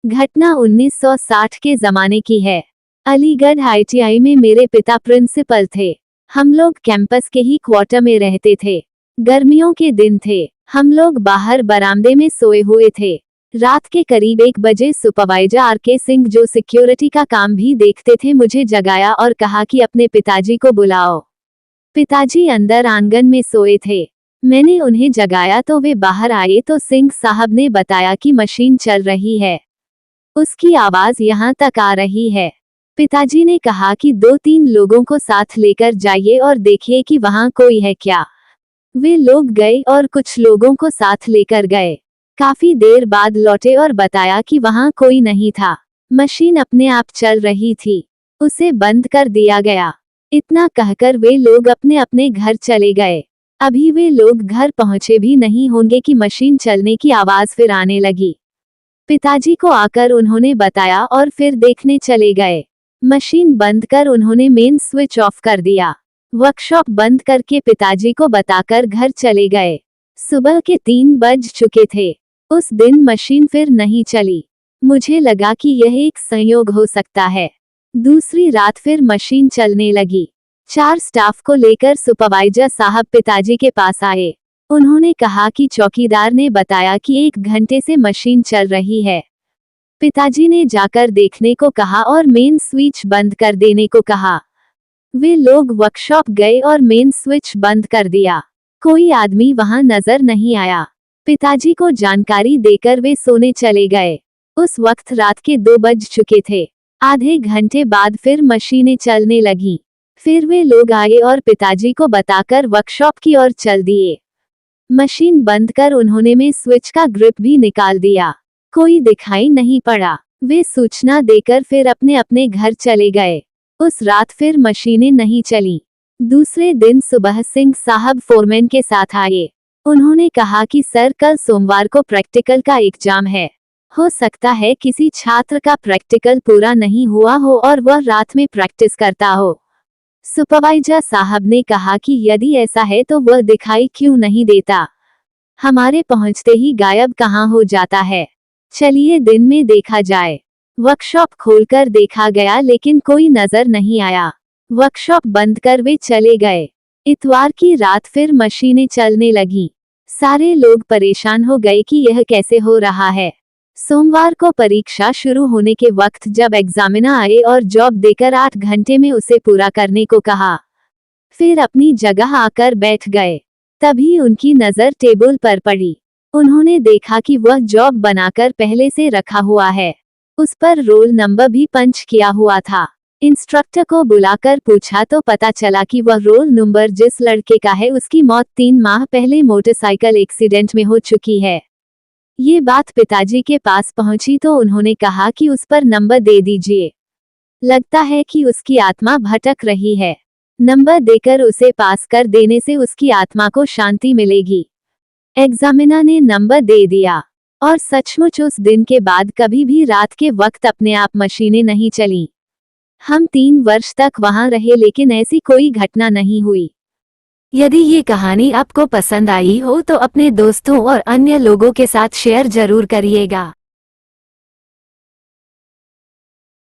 घटना 1960 के जमाने की है। अलीगढ़ आईटीआई में मेरे पिता प्रिंसिपल थे। हम लोग कैंपस के ही क्वार्टर में रहते थे। गर्मियों के दिन थे। हम लोग बाहर बरामदे में सोए हुए थे। रात के करीब 1 बजे सुपरवाइजर आर.के. सिंह, जो सिक्योरिटी का काम भी देखते थे, मुझे जगाया और कहा कि अपने पिताजी को बुलाओ। पिताजी अंदर आंगन में सोए थे। मैंने उन्हें जगाया तो वे बाहर आए तो सिंह साहब ने बताया कि मशीन चल रही है। उसकी आवाज यहाँ तक आ रही है। पिताजी ने कहा कि 2-3 लोगों को साथ लेकर जाइए और देखिए कि वहाँ कोई है क्या। वे लोग गए और कुछ लोगों को साथ लेकर गए। काफी देर बाद लौटे और बताया कि वहाँ कोई नहीं था। मशीन अपने आप चल रही थी। उसे बंद कर दिया गया। इतना कहकर वे लोग अपने अपने घर चले गए। अभी वे लोग घर पहुंचे भी नहीं होंगे कि मशीन चलने की आवाज फिर आने लगी। पिताजी को आकर उन्होंने बताया और फिर देखने चले गए। मशीन बंद कर उन्होंने मेन स्विच ऑफ कर दिया। वर्कशॉप बंद करके पिताजी को बताकर घर चले गए। सुबह के 3 बज चुके थे। उस दिन मशीन फिर नहीं चली। मुझे लगा कि यह एक संयोग हो सकता है। दूसरी रात फिर मशीन चलने लगी। 4 स्टाफ को लेकर सुपरवाइजर साहब पिताजी के पास आए। उन्होंने कहा कि चौकीदार ने बताया कि 1 घंटे से मशीन चल रही है। पिताजी ने जाकर देखने को कहा और मेन स्विच बंद कर देने को कहा। वे लोग वर्कशॉप गए और मेन स्विच बंद कर दिया। कोई आदमी वहां नजर नहीं आया। पिताजी को जानकारी देकर वे सोने चले गए। उस वक्त रात के 2 बज चुके थे। आधे घंटे बाद फिर मशीनें चलने लगीं। फिर वे लोग आए और पिताजी को बताकर वर्कशॉप की ओर चल दिए। मशीन बंद कर उन्होंने में स्विच का ग्रिप भी निकाल दिया। कोई दिखाई नहीं पड़ा। वे सूचना देकर फिर अपने अपने घर चले गए। उस रात फिर मशीनें नहीं चली। दूसरे दिन सुबह सिंह साहब फोरमैन के साथ आए। उन्होंने कहा कि सर, कल सोमवार को प्रैक्टिकल का एग्जाम है। हो सकता है किसी छात्र का प्रैक्टिकल पूरा नहीं हुआ हो और वह रात में प्रैक्टिस करता हो। सुपरवाइजर साहब ने कहा कि यदि ऐसा है तो वह दिखाई क्यों नहीं देता। हमारे पहुंचते ही गायब कहाँ हो जाता है। चलिए दिन में देखा जाए। वर्कशॉप खोलकर देखा गया लेकिन कोई नजर नहीं आया। वर्कशॉप बंद कर वे चले गए। इतवार की रात फिर मशीनें चलने लगी। सारे लोग परेशान हो गए कि यह कैसे हो रहा है। सोमवार को परीक्षा शुरू होने के वक्त जब एग्जामिनर आए और जॉब देकर 8 घंटे में उसे पूरा करने को कहा, फिर अपनी जगह आकर बैठ गए। तभी उनकी नजर टेबल पर पड़ी। उन्होंने देखा कि वह जॉब बनाकर पहले से रखा हुआ है। उस पर रोल नंबर भी पंच किया हुआ था। इंस्ट्रक्टर को बुलाकर पूछा तो पता चला कि वह रोल नंबर जिस लड़के का है उसकी मौत 3 माह पहले मोटरसाइकिल एक्सीडेंट में हो चुकी है। ये बात पिताजी के पास पहुंची तो उन्होंने कहा कि उस पर नंबर दे दीजिए। लगता है कि उसकी आत्मा भटक रही है। नंबर देकर उसे पास कर देने से उसकी आत्मा को शांति मिलेगी। एग्जामिनर ने नंबर दे दिया और सचमुच उस दिन के बाद कभी भी रात के वक्त अपने आप मशीनें नहीं चलीं। हम 3 वर्ष तक वहां रहे लेकिन ऐसी कोई घटना नहीं हुई। यदि ये कहानी आपको पसंद आई हो तो अपने दोस्तों और अन्य लोगों के साथ शेयर जरूर करिएगा।